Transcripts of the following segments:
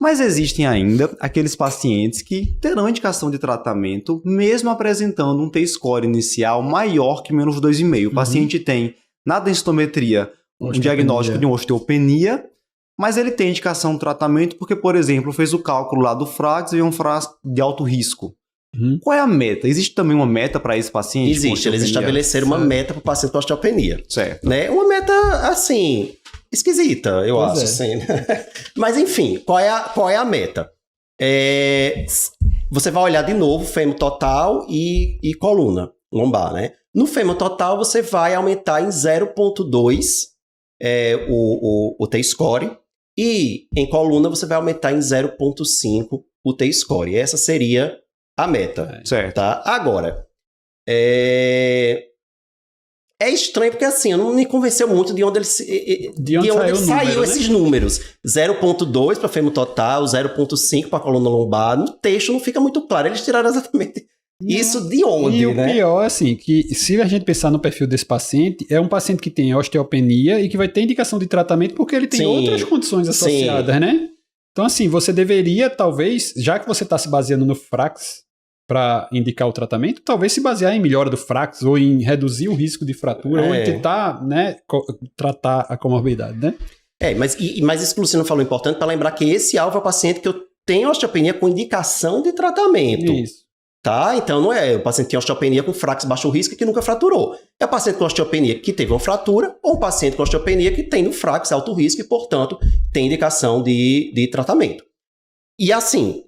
Mas existem ainda aqueles pacientes que terão indicação de tratamento mesmo apresentando um T-score inicial maior que menos 2,5. O paciente tem na densitometria um diagnóstico de uma osteopenia, mas ele tem indicação de tratamento porque, por exemplo, fez o cálculo lá do FRAX e é um FRAX de alto risco. Qual é a meta? Existe também uma meta para esse paciente? Existe, eles estabeleceram uma meta para o paciente com osteopenia. Certo. Né? Uma meta, assim, esquisita, eu acho. Assim. Mas, enfim, qual é a meta? Você vai olhar de novo fêmur total e coluna lombar, né? No fêmur total, você vai aumentar em 0,2 o T-score e em coluna você vai aumentar em 0,5 o T-score. Essa seria a meta. Certo. Tá? Agora, é estranho porque assim, não me convenceu muito de onde saiu esses números. 0,2 para fêmur total, 0,5 para coluna lombar. No texto não fica muito claro. Eles tiraram exatamente isso de onde, e né? O pior, assim, que se a gente pensar no perfil desse paciente, é um paciente que tem osteopenia e que vai ter indicação de tratamento porque ele tem outras condições associadas, né? Então, assim, você deveria, talvez, já que você está se baseando no FRAX para indicar o tratamento, talvez se basear em melhora do FRAX ou em reduzir o risco de fratura ou em tentar, né, tratar a comorbidade, né? Mas isso que o Luciano falou importante para lembrar que esse alvo é o paciente que eu tenho osteopenia com indicação de tratamento. Isso. Tá? Então não é o paciente que tem osteopenia com FRAX baixo risco que nunca fraturou. É o paciente com osteopenia que teve uma fratura ou um paciente com osteopenia que tem no FRAX alto risco e, portanto, tem indicação de tratamento. E assim,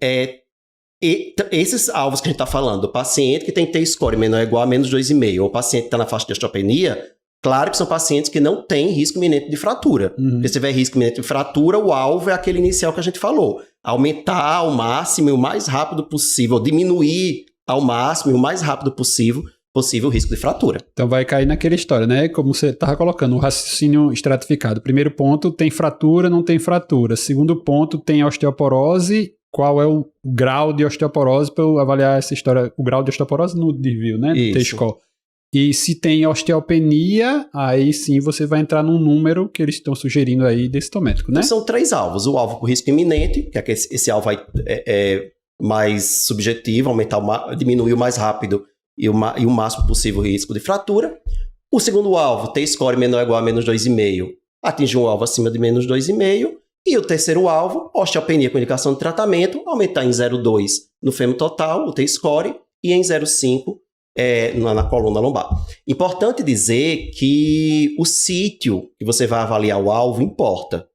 esses alvos que a gente está falando, o paciente que tem T-score menor ou igual a menos 2,5 ou o paciente que está na faixa de osteopenia, claro que são pacientes que não têm risco iminente de fratura. Porque se tiver risco iminente de fratura, o alvo é aquele inicial que a gente falou. Aumentar ao máximo e o mais rápido possível, diminuir ao máximo e o mais rápido possível o risco de fratura. Então vai cair naquela história, né? Como você estava colocando, o raciocínio estratificado. Primeiro ponto, tem fratura, não tem fratura. Segundo ponto, tem osteoporose. Qual é o grau de osteoporose para eu avaliar essa história? O grau de osteoporose no desvio, né? Do T-score. E se tem osteopenia, aí sim você vai entrar num número que eles estão sugerindo aí densitométrico, né? Então, são 3 alvos. O alvo com risco iminente, que é que esse alvo é mais subjetivo, diminuir o mais rápido e o máximo possível o risco de fratura. O segundo alvo, T-score menor ou igual a menos 2,5, atingir um alvo acima de menos 2,5. E o terceiro alvo, osteopenia com indicação de tratamento, aumentar em 0,2 no fêmur total, o T-score, e em 0,5 na coluna lombar. Importante dizer que o sítio que você vai avaliar o alvo importa,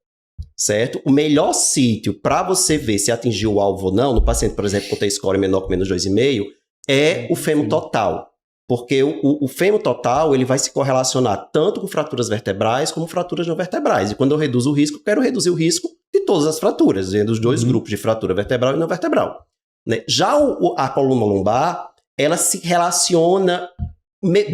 certo? O melhor sítio para você ver se atingiu o alvo ou não, no paciente, por exemplo, com T-score menor que menos 2,5, é o fêmur total. Porque o fêmur total ele vai se correlacionar tanto com fraturas vertebrais como fraturas não vertebrais. E quando eu reduzo o risco, eu quero reduzir o risco de todas as fraturas, dos dois grupos de fratura vertebral e não vertebral. Né? Já a coluna lombar, ela se relaciona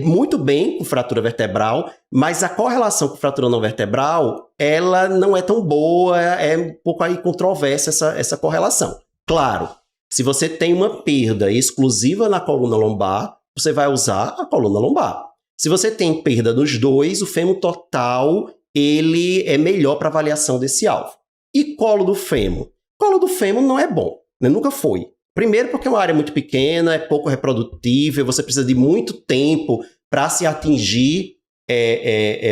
muito bem com fratura vertebral, mas a correlação com fratura não vertebral, ela não é tão boa, é um pouco aí controversa essa correlação. Claro, se você tem uma perda exclusiva na coluna lombar, você vai usar a coluna lombar. Se você tem perda nos dois, o fêmur total ele é melhor para avaliação desse alvo. E colo do fêmur? Colo do fêmur não é bom, né? Nunca foi. Primeiro porque é uma área muito pequena, é pouco reprodutível, você precisa de muito tempo para se atingir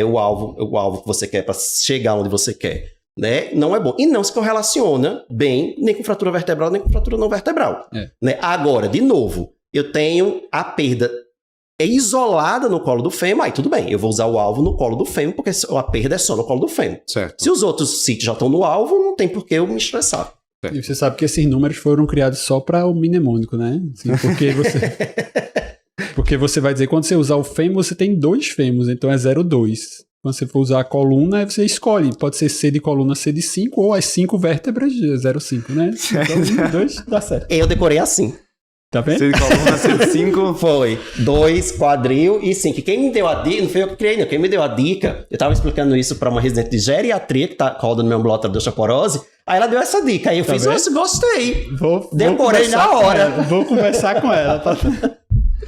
o alvo que você quer, para chegar onde você quer. Né? Não é bom. E não se correlaciona bem nem com fratura vertebral, nem com fratura não vertebral. Né? Agora, de novo, eu tenho a perda isolada no colo do fêmur, aí tudo bem, eu vou usar o alvo no colo do fêmur, porque a perda é só no colo do fêmur. Certo. Se os outros sítios já estão no alvo, não tem por que eu me estressar. E você sabe que esses números foram criados só para o mnemônico, né? Assim, porque você vai dizer, quando você usar o fêmur, você tem 2 fêmurs, então é 0,2. Quando você for usar a coluna, você escolhe. Pode ser C de coluna, C de 5, ou as 5 vértebras de 0,5, né? Então, 2 dá certo. Eu decorei assim. Tá vendo? C de coluna, C de 5. Foi 2, quadril e 5. Quem me deu a dica, não foi eu que criei, não. Quem me deu a dica, eu tava explicando isso para uma residente de geriatria que tá rodando meu ambulatório de osteoporose. Aí ela deu essa dica. Aí eu fiz, nossa, gostei. Decorei na hora. Vou conversar com ela.